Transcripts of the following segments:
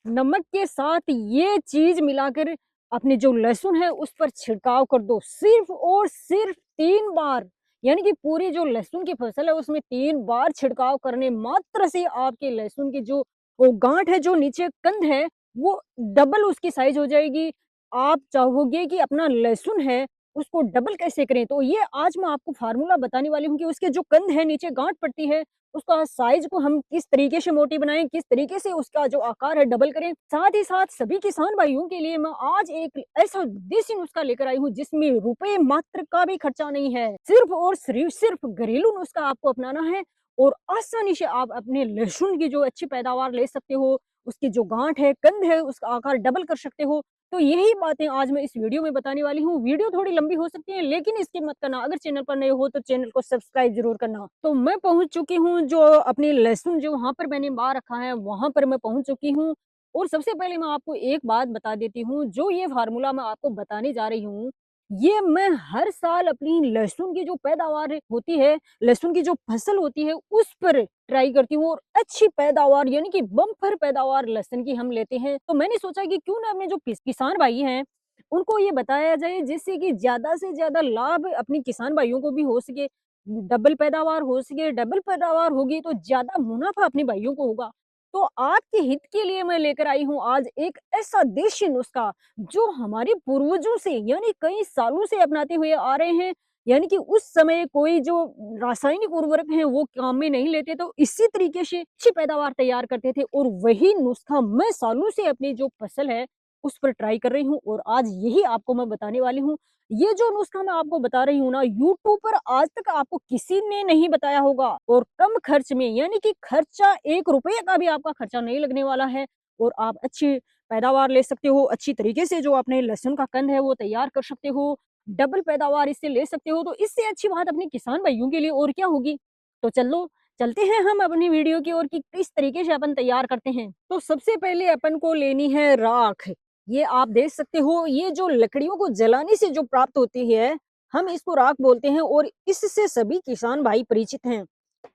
नमक के साथ ये चीज मिलाकर अपने जो लहसुन है उस पर छिड़काव कर दो, सिर्फ और सिर्फ 3 बार। यानी कि पूरी जो लहसुन की फसल है उसमें 3 बार छिड़काव करने मात्र से आपके लहसुन की जो वो गांठ है, जो नीचे कंद है, वो डबल उसकी साइज हो जाएगी। आप चाहोगे कि अपना लहसुन है उसको डबल कैसे करें, तो ये आज मैं आपको फार्मूला बताने वाली हूँ कि उसके जो कंद है, नीचे गांठ पड़ती है, उसका साइज को हम किस तरीके से मोटी बनाएं, किस तरीके से उसका जो आकार है डबल करें। साथ ही साथ सभी किसान भाइयों के लिए मैं आज एक ऐसा देसी नुस्खा लेकर आई हूँ जिसमें रुपए मात्र का भी खर्चा नहीं है, सिर्फ और सिर्फ घरेलू नुस्खा आपको अपनाना है और आसानी से आप अपने लहसुन की जो अच्छी पैदावार ले सकते हो, उसकी जो गांठ है, कंद है, उसका आकार डबल कर सकते हो। तो यही बातें आज मैं इस वीडियो में बताने वाली हूँ। वीडियो थोड़ी लंबी हो सकती है लेकिन इसकी मत करना, अगर चैनल पर नए हो तो चैनल को सब्सक्राइब जरूर करना। तो मैं पहुंच चुकी हूँ जो अपनी लहसुन जो वहां पर मैंने बार रखा है वहां पर मैं पहुंच चुकी हूँ। और सबसे पहले मैं आपको एक बात बता देती हूँ, जो ये फार्मूला मैं आपको बताने जा रही हूँ, ये मैं हर साल अपनी लहसुन की जो पैदावार होती है, लहसुन की जो फसल होती है उस पर ट्राई करती हूँ और अच्छी पैदावार यानी कि बम्पर पैदावार लहसुन की हम लेते हैं। तो मैंने सोचा कि क्यों ना अपने जो किसान भाई हैं उनको ये बताया जाए, जिससे कि ज्यादा से ज्यादा लाभ अपने किसान भाइयों को भी हो सके, डबल पैदावार हो सके। डबल पैदावार होगी तो ज्यादा मुनाफा अपने भाइयों को होगा। तो आपके हित के लिए मैं लेकर आई हूँ आज एक ऐसा देशी नुस्खा जो हमारे पूर्वजों से यानी कई सालों से अपनाते हुए आ रहे हैं। यानी कि उस समय कोई जो रासायनिक उर्वरक हैं वो काम में नहीं लेते, तो इसी तरीके से अच्छी पैदावार तैयार करते थे और वही नुस्खा मैं सालों से अपनी जो फसल है उस पर ट्राई कर रही हूँ और आज यही आपको मैं बताने वाली हूँ। ये जो नुस्खा मैं आपको बता रही हूँ ना, यूट्यूब पर आज तक आपको किसी ने नहीं बताया होगा और कम खर्च में, यानी कि खर्चा 1 रुपये का भी आपका खर्चा नहीं लगने वाला है और आप अच्छी पैदावार ले सकते हो। अच्छी तरीके से जो अपने लहसुन का कंद है वो तैयार कर सकते हो, डबल पैदावार इससे ले सकते हो। तो इससे अच्छी बात अपने किसान भाइयों के लिए और क्या होगी। तो चलो चलते हैं हम अपनी वीडियो की ओर कि किस तरीके से अपन तैयार करते हैं। तो सबसे पहले अपन को लेनी है राख। ये आप देख सकते हो, ये जो लकड़ियों को जलाने से जो प्राप्त होती है, हम इसको राख बोलते हैं और इससे सभी किसान भाई परिचित हैं।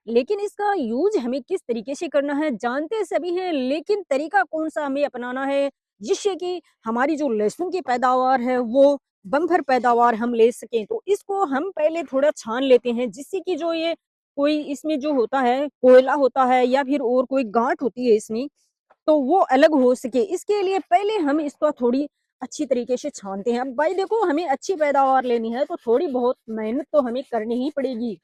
लेकिन इसका यूज हमें किस तरीके से करना है जानते सभी हैं, लेकिन तरीका कौन सा हमें अपनाना है जिससे कि हमारी जो लहसुन की पैदावार है वो बम्पर पैदावार हम ले सकें। तो इसको हम पहले थोड़ा छान लेते हैं, जिससे कि जो ये कोई इसमें जो होता है, कोयला होता है या फिर और कोई गांठ होती है इसमें, तो वो अलग हो सके। इसके लिए पहले हम इसको थोड़ी अच्छी तरीके से छानते हैं। अब भाई देखो, हमें अच्छी पैदावार लेनी है तो थोड़ी बहुत मेहनत तो हमें करनी ही पड़ेगी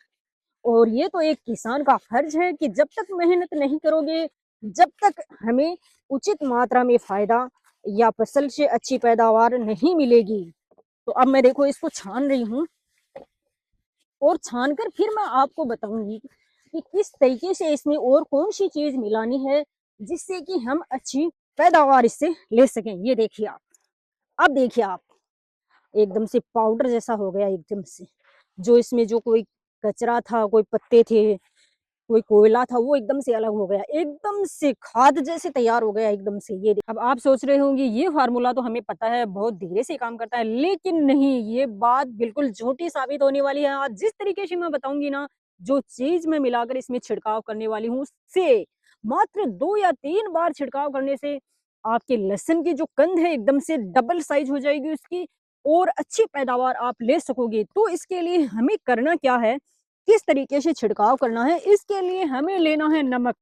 और ये तो एक किसान का फर्ज है कि जब तक मेहनत नहीं करोगे, जब तक हमें उचित मात्रा में फायदा या फसल से अच्छी पैदावार नहीं मिलेगी। तो अब मैं देखो इसको छान रही हूँ और छानकर फिर मैं आपको बताऊंगी कि किस तरीके से इसमें और कौन सी चीज मिलानी है जिससे कि हम अच्छी पैदावार इससे ले सकें। ये देखिए आप, अब देखिए आप, एकदम से पाउडर जैसा हो गया एकदम से। जो इसमें जो कोई कचरा था, कोई पत्ते थे, कोई कोयला था, वो एकदम से अलग हो गया, एकदम से खाद जैसे तैयार हो गया एकदम से। ये अब आप सोच रहे होंगे ये फार्मूला तो हमें पता है, बहुत धीरे से काम करता है, लेकिन नहीं, ये बात बिल्कुल झूठी साबित होने वाली है। आज जिस तरीके से मैं बताऊंगी ना, जो चीज मैं मिलाकर इसमें छिड़काव करने वाली हूँ, उससे मात्र 2 या 3 बार छिड़काव करने से आपके लहसुन की जो कंद है एकदम से डबल साइज हो जाएगी उसकी और अच्छी पैदावार आप ले सकोगे। तो इसके लिए हमें करना क्या है, किस तरीके से छिड़काव करना है, इसके लिए हमें लेना है नमक।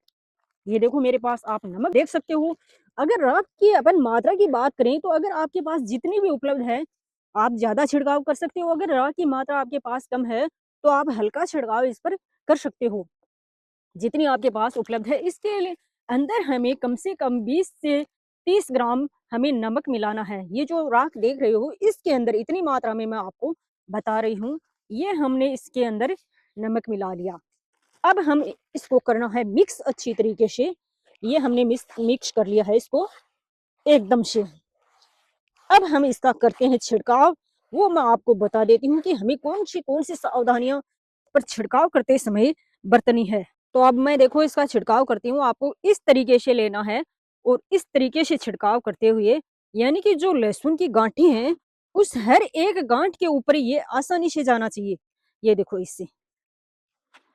ये देखो मेरे पास आप नमक देख सकते हो। अगर राख की अपन मात्रा की बात करें तो अगर आपके पास जितनी भी उपलब्ध है आप ज्यादा छिड़काव कर सकते हो। अगर राख की मात्रा आपके पास कम है तो आप हल्का छिड़काव इस पर कर सकते हो, जितनी आपके पास उपलब्ध है। इसके लिए अंदर हमें कम से कम 20 से 30 ग्राम हमें नमक मिलाना है। ये जो राख देख रहे हो इसके अंदर इतनी मात्रा में मैं आपको बता रही हूँ, ये हमने इसके अंदर नमक मिला लिया। अब हम इसको करना है मिक्स अच्छी तरीके से। ये हमने मिक्स कर लिया है इसको एकदम से। अब हम इसका करते हैं छिड़काव। वो मैं आपको बता देती हूँ कि हमें कौन सी सावधानियां पर छिड़काव करते समय बरतनी है। तो अब मैं देखो इसका छिड़काव करती हूँ, आपको इस तरीके से लेना है और इस तरीके से छिड़काव करते हुए, यानी कि जो लहसुन की गांठें हैं उस हर एक गांठ के ऊपर ये आसानी से जाना चाहिए। ये देखो, इससे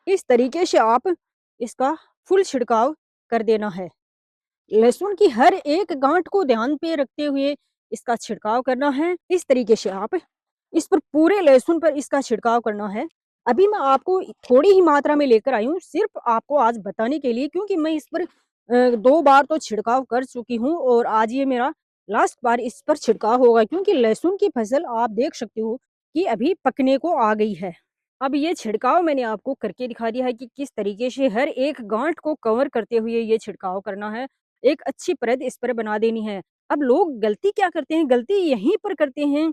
इस तरीके से आप इसका फुल छिड़काव कर देना है। लहसुन की हर एक गांठ को ध्यान पे रखते हुए इसका छिड़काव करना है। इस तरीके से आप इस पर पूरे लहसुन पर इसका छिड़काव करना है। अभी मैं आपको थोड़ी ही मात्रा में लेकर आई हूँ, सिर्फ आपको आज बताने के लिए, क्योंकि मैं इस पर 2 बार तो छिड़काव कर चुकी हूँ और आज ये मेरा लास्ट बार इस पर छिड़काव होगा, क्योंकि लहसुन की फसल आप देख सकते हो कि अभी पकने को आ गई है। अब ये छिड़काव मैंने आपको करके दिखा दिया है कि किस तरीके से हर एक गांठ को कवर करते हुए ये छिड़काव करना है। एक अच्छी परत इस पर बना देनी है। अब लोग गलती क्या करते हैं, गलती यहीं पर करते हैं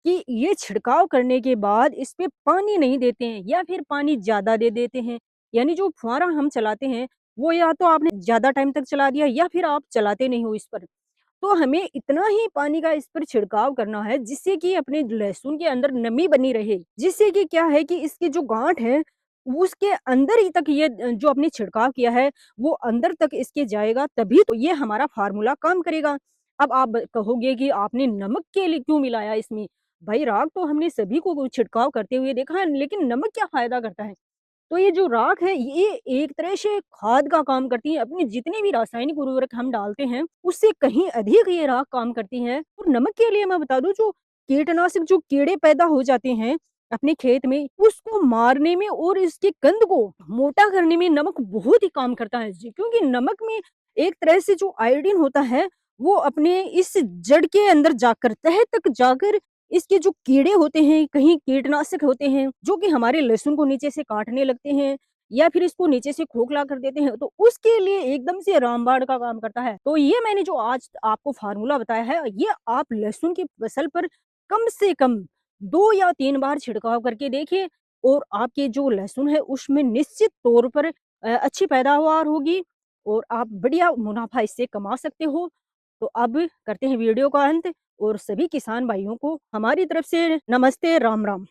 कि ये छिड़काव करने के बाद इस पे पानी नहीं देते हैं या फिर पानी ज़्यादा दे देते हैं। यानी जो फुहारा हम चलाते हैं, वो या तो आपने ज़्यादा टाइम तक चला दिया या फिर आप चलाते नहीं हो इस पर। तो हमें इतना ही पानी का इस पर छिड़काव करना है जिससे कि अपने लहसुन के अंदर नमी बनी रहे। जिससे कि क्या है कि इसकी जो गाँठ है, उसके अंदर ही तक ये जो आपने छिड़काव किया है, वो अंदर तक इसके जाएगा, तभी तो ये हमारा फ़ॉर्मूला काम करेगा। अब आप कहोगे कि आपने नमक के लिए क्यों मिलाया इसमें? भाई राख तो हमने सभी को छिड़काव करते हुए देखा है, लेकिन नमक क्या फ़ायदा करता है? तो ये जो राख है, ये एक तरह से खाद का काम करती है। अपने जितने भी रासायनिक उर्वरक हम डालते हैं, उससे कहीं अधिक ये राख काम करती है। और नमक के लिए मैं बता दूं, जो कीटनाशक जो कीड़े पैदा हो जाते हैं अपने खेत में, उसको मारने में और इसके कंद को मोटा करने में नमक बहुत ही काम करता है जी। क्योंकि नमक में एक तरह से जो आयोडीन होता है, वो अपने इस जड़ के अंदर जाकर, तह तक जाकर इसके जो कीड़े होते हैं, कहीं कीटनाशक होते हैं, जो कि हमारे लहसुन को नीचे से काटने लगते हैं या फिर इसको नीचे से खोखला कर देते हैं, तो उसके लिए एकदम से रामबाण का काम करता है। तो ये मैंने जो आज आपको फ़ॉर्मूला बताया है, ये आप लहसुन की फसल पर कम से कम 2 या 3 बार छिड़काव करके देखिए और आपके जो लहसुन है, उसमें निश्चित तौर पर अच्छी पैदावार होगी और आप बढ़िया मुनाफ़ा इससे कमा सकते हो। तो अब करते हैं वीडियो का अंत और सभी किसान भाइयों को हमारी तरफ से नमस्ते, राम राम।